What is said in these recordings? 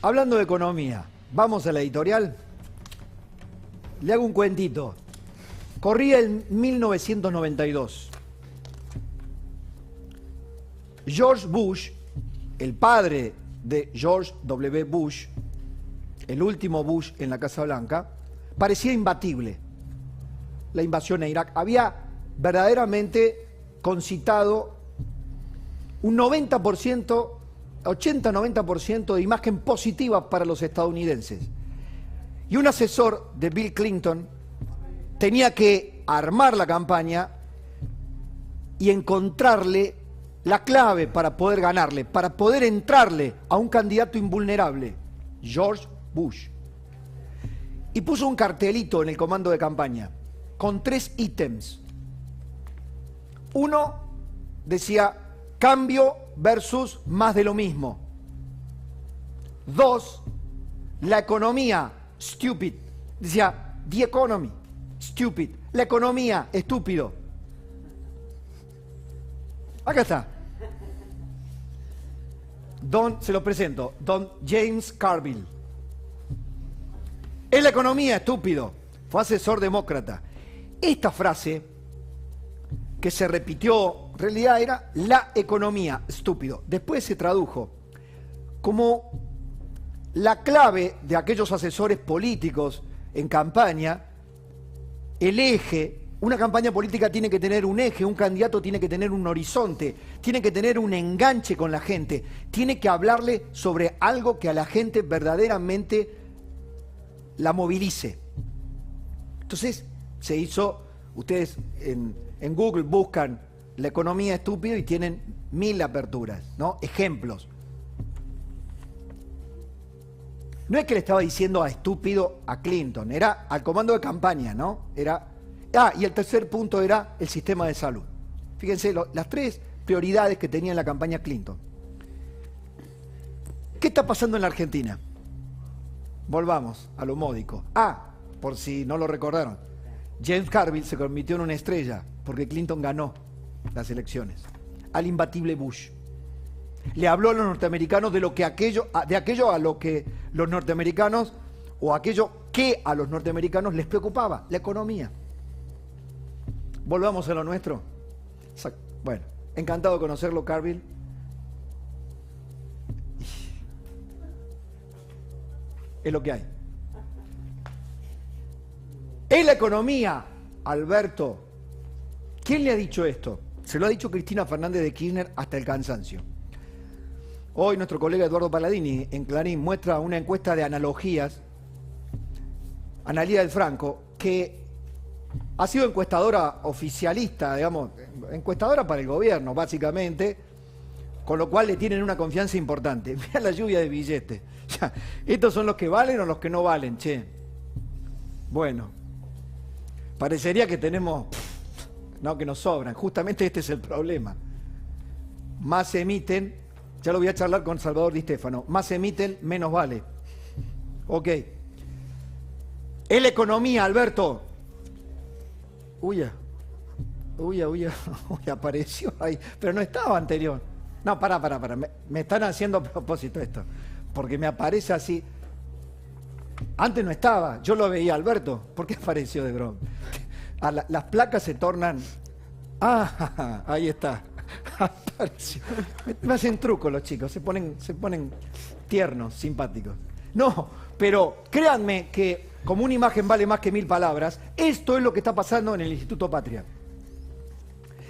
Hablando de economía, vamos a la editorial. Le hago un cuentito. Corría el 1992. George Bush, el padre de George W. Bush, el último Bush en la Casa Blanca, parecía imbatible. La invasión a Irak había verdaderamente concitado un 90%, 80-90% de imagen positiva para los estadounidenses. Y un asesor de Bill Clinton tenía que armar la campaña y encontrarle la clave para poder ganarle, para poder entrarle a un candidato invulnerable, George Bush. Y puso un cartelito en el comando de campaña con 3 ítems. Uno decía cambio versus más de lo mismo. 2, la economía, stupid. Decía the economy, stupid. La economía, estúpido. Acá está. Se lo presento, Don James Carville. Es la economía, estúpido. Fue asesor demócrata. Esta frase, que se repitió, en realidad era la economía, estúpido. Después se tradujo como la clave de aquellos asesores políticos en campaña, el eje. Una campaña política tiene que tener un eje, un candidato tiene que tener un horizonte, tiene que tener un enganche con la gente, tiene que hablarle sobre algo que a la gente verdaderamente la movilice. Entonces se hizo, ustedes en Google buscan la economía estúpido y tienen 1000 aperturas, ¿no? Ejemplos. No es que le estaba diciendo a estúpido a Clinton, era al comando de campaña, ¿no? Y el tercer punto era el sistema de salud. Fíjense, las 3 prioridades que tenía en la campaña Clinton. ¿Qué está pasando en la Argentina? Volvamos a lo módico. Por si no lo recordaron, James Carville se convirtió en una estrella porque Clinton ganó las elecciones al imbatible Bush. Le habló a los norteamericanos de aquello a lo que los norteamericanos, o aquello que a los norteamericanos les preocupaba, la economía. Volvamos a lo nuestro. Bueno, encantado de conocerlo, Carville. Es lo que hay. Es la economía, Alberto. ¿Quién le ha dicho esto? Se lo ha dicho Cristina Fernández de Kirchner hasta el cansancio. Hoy nuestro colega Eduardo Palladini en Clarín muestra una encuesta de analogías, Analía del Franco, que ha sido encuestadora oficialista, digamos, encuestadora para el gobierno, básicamente, con lo cual le tienen una confianza importante. Mira la lluvia de billetes. Ya, ¿estos son los que valen o los que no valen, che? Bueno, parecería que tenemos, no, que nos sobran. Justamente este es el problema. Más se emiten, ya lo voy a charlar con Salvador Di Stefano, más se emiten, menos vale. Ok. Es la economía, Alberto. Uy, apareció ahí, pero no estaba anterior. No, pará, me están haciendo a propósito esto, porque me aparece así. Antes no estaba, yo lo veía, Alberto. ¿Por qué apareció de Grom? Las placas se tornan... ahí está. Apareció. Me hacen truco los chicos, se ponen tiernos, simpáticos. No, pero créanme que como una imagen vale más que 1000 palabras, esto es lo que está pasando en el Instituto Patria.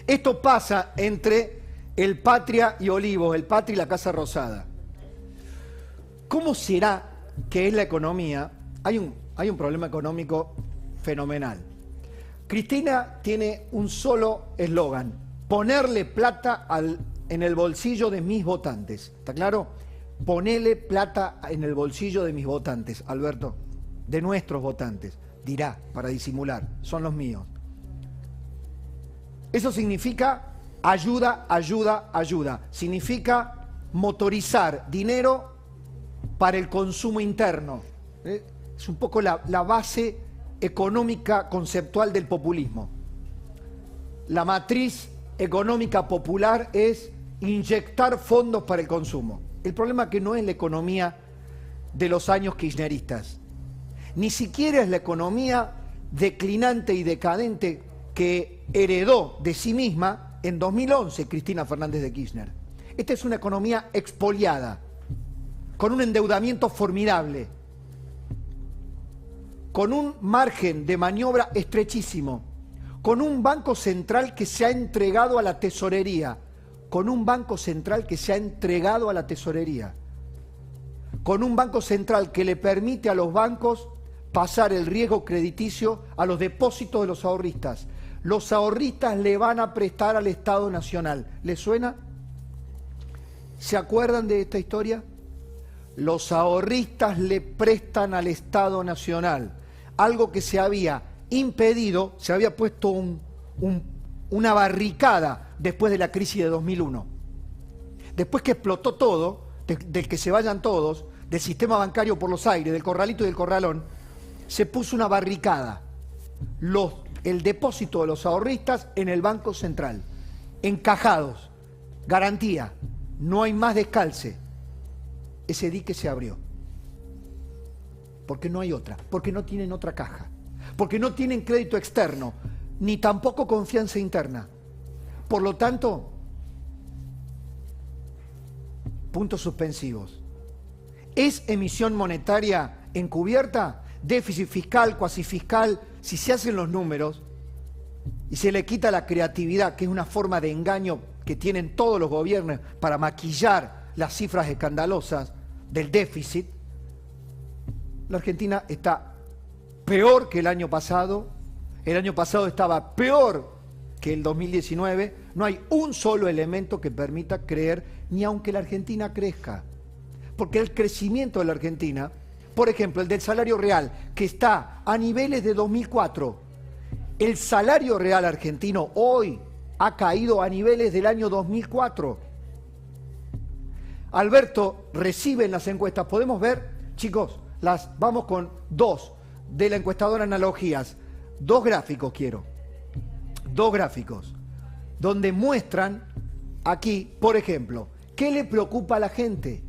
Esto pasa entre el Patria y Olivos, el Patria y la Casa Rosada. ¿Cómo será que es la economía? Hay un problema económico fenomenal. Cristina tiene un solo eslogan: ponerle plata en el bolsillo de mis votantes. ¿Está claro? Ponele plata en el bolsillo de mis votantes, Alberto. De nuestros votantes, dirá, para disimular, son los míos. Eso significa ayuda, ayuda, ayuda. Significa motorizar dinero para el consumo interno. Es un poco la base económica conceptual del populismo. La matriz económica popular es inyectar fondos para el consumo. El problema es que no es la economía de los años kirchneristas. Ni siquiera es la economía declinante y decadente que heredó de sí misma en 2011 Cristina Fernández de Kirchner. Esta es una economía expoliada, con un endeudamiento formidable, con un margen de maniobra estrechísimo, con un banco central que se ha entregado a la tesorería, con un banco central que se ha entregado a la tesorería, con un banco central que le permite a los bancos pasar el riesgo crediticio a los depósitos de los ahorristas. Los ahorristas le van a prestar al Estado Nacional. ¿Les suena? ¿Se acuerdan de esta historia? Los ahorristas le prestan al Estado Nacional, algo que se había impedido, se había puesto una barricada después de la crisis de 2001. Después que explotó todo, del que se vayan todos, del sistema bancario por los aires, del corralito y del corralón, se puso una barricada. El depósito de los ahorristas en el Banco Central, encajados, garantía, no hay más descalce. Ese dique se abrió. Porque no hay otra, porque no tienen otra caja, porque no tienen crédito externo, ni tampoco confianza interna. Por lo tanto, puntos suspensivos. ¿Es emisión monetaria encubierta? Déficit fiscal, cuasi fiscal, si se hacen los números y se le quita la creatividad, que es una forma de engaño que tienen todos los gobiernos para maquillar las cifras escandalosas del déficit, la Argentina está peor que el año pasado estaba peor que el 2019, no hay un solo elemento que permita creer, ni aunque la Argentina crezca, porque el crecimiento de la Argentina, por ejemplo, el del salario real, que está a niveles de 2004, el salario real argentino hoy ha caído a niveles del año 2004. Alberto recibe en las encuestas, podemos ver, chicos, vamos con dos de la encuestadora Analogías, dos gráficos quiero, dos gráficos, donde muestran aquí, por ejemplo, ¿qué le preocupa a la gente?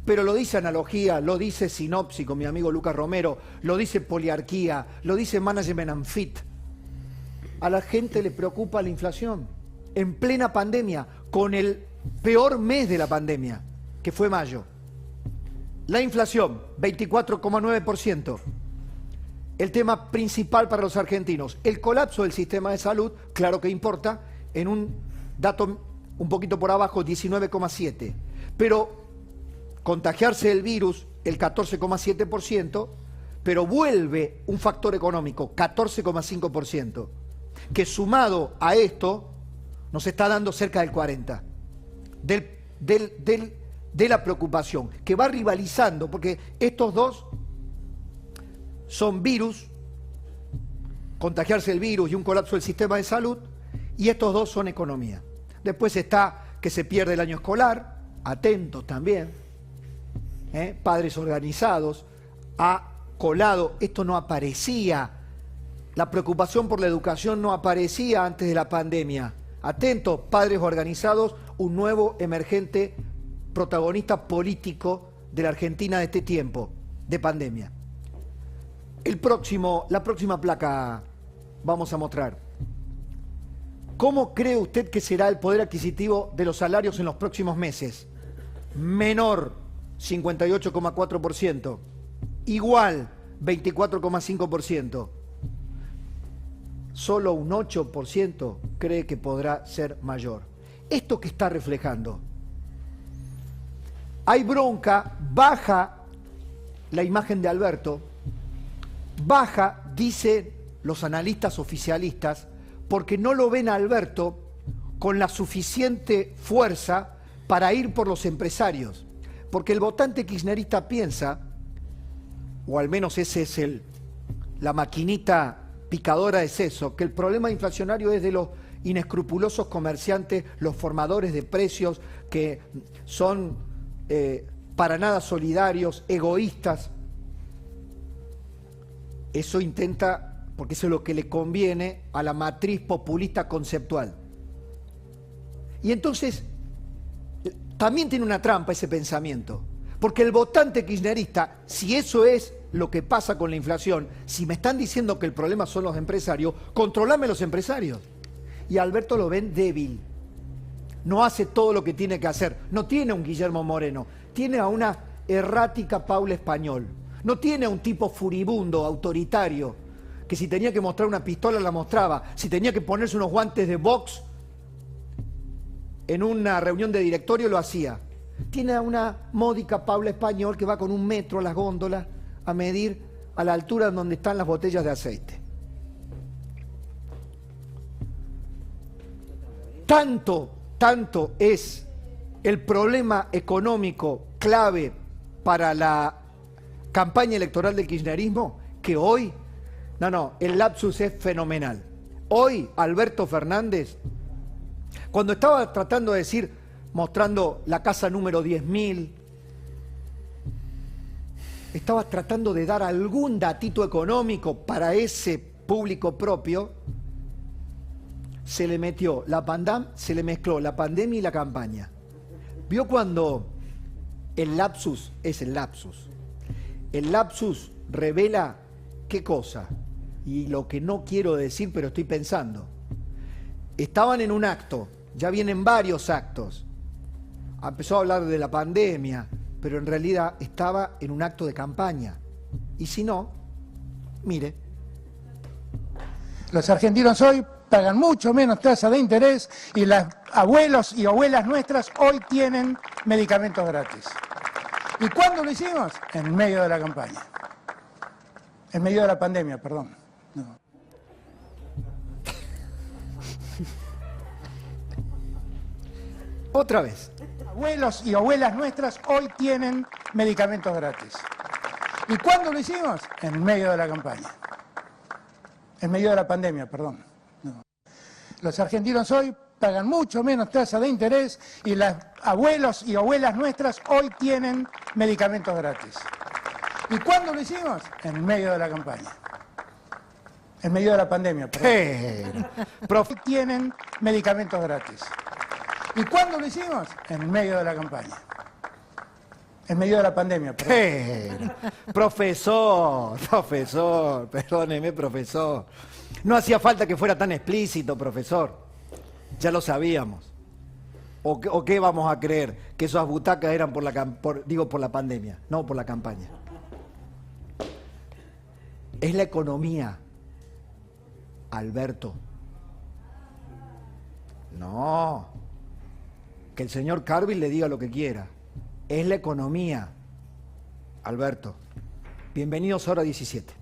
Pero lo dice Analogía, lo dice Sinopsis con mi amigo Lucas Romero, lo dice Poliarquía, lo dice Management and Fit. A la gente le preocupa la inflación. En plena pandemia, con el peor mes de la pandemia, que fue mayo. La inflación, 24,9%. El tema principal para los argentinos, el colapso del sistema de salud, claro que importa, en un dato un poquito por abajo, 19,7%. Pero contagiarse del virus, el 14,7%, pero vuelve un factor económico, 14,5%, que sumado a esto nos está dando cerca del 40%, de la preocupación, que va rivalizando, porque estos dos son virus, contagiarse del virus y un colapso del sistema de salud, y estos dos son economía. Después está que se pierde el año escolar, atentos también, padres organizados, ha colado, esto no aparecía, la preocupación por la educación no aparecía antes de la pandemia. Atentos, padres organizados, un nuevo emergente protagonista político de la Argentina de este tiempo, de pandemia. La próxima placa vamos a mostrar. ¿Cómo cree usted que será el poder adquisitivo de los salarios en los próximos meses? Menor, 58,4%. Igual, 24,5%. Solo un 8% cree que podrá ser mayor. ¿Esto qué está reflejando? Hay bronca, baja la imagen de Alberto, baja, dicen los analistas oficialistas, porque no lo ven a Alberto con la suficiente fuerza para ir por los empresarios. Porque el votante kirchnerista piensa, o al menos ese es la maquinita picadora es eso, que el problema inflacionario es de los inescrupulosos comerciantes, los formadores de precios que son para nada solidarios, egoístas. Eso intenta, porque eso es lo que le conviene a la matriz populista conceptual. Y entonces, también tiene una trampa ese pensamiento, Porque el votante kirchnerista, si eso es lo que pasa con la inflación, si me están diciendo que el problema son los empresarios, controlame los empresarios. Y a Alberto lo ven débil. No hace todo lo que tiene que hacer. No tiene a un Guillermo Moreno, tiene a una errática Paula Español. No tiene a un tipo furibundo, autoritario, que si tenía que mostrar una pistola la mostraba, si tenía que ponerse unos guantes de box en una reunión de directorio lo hacía. Tiene a una módica Paula Español que va con 1 metro a las góndolas a medir a la altura donde están las botellas de aceite. Tanto es el problema económico clave para la campaña electoral del kirchnerismo que hoy, el lapsus es fenomenal. Hoy Alberto Fernández, cuando estaba tratando de decir, mostrando la casa número 10.000, estaba tratando de dar algún datito económico para ese público propio, se le mezcló la pandemia y la campaña. ¿Vio cuando el lapsus es el lapsus? El lapsus revela qué cosa, y lo que no quiero decir, pero estoy pensando. Estaban en un acto, ya vienen varios actos. Empezó a hablar de la pandemia, pero en realidad estaba en un acto de campaña. Y si no, mire. Los argentinos hoy pagan mucho menos tasa de interés y los abuelos y abuelas nuestras hoy tienen medicamentos gratis. ¿Y cuándo lo hicimos? En medio de la campaña. En medio de la pandemia, perdón. No. Otra vez. Abuelos y abuelas nuestras hoy tienen medicamentos gratis. ¿Y cuándo lo hicimos? En medio de la campaña. En medio de la pandemia, perdón. No. Los argentinos hoy pagan mucho menos tasa de interés y los abuelos y abuelas nuestras hoy tienen medicamentos gratis. ¿Y cuándo lo hicimos? En medio de la campaña. En medio de la pandemia, perdón. Tienen medicamentos gratis. ¿Y cuándo lo hicimos? En medio de la campaña. En medio de la pandemia, perdón. Profesor, perdóneme, profesor. No hacía falta que fuera tan explícito, profesor. Ya lo sabíamos. ¿O qué vamos a creer? Que esas butacas eran por la pandemia, no por la campaña. Es la economía, Alberto. No. Que el señor Carville le diga lo que quiera. Es la economía, Alberto. Bienvenidos a Hora 17.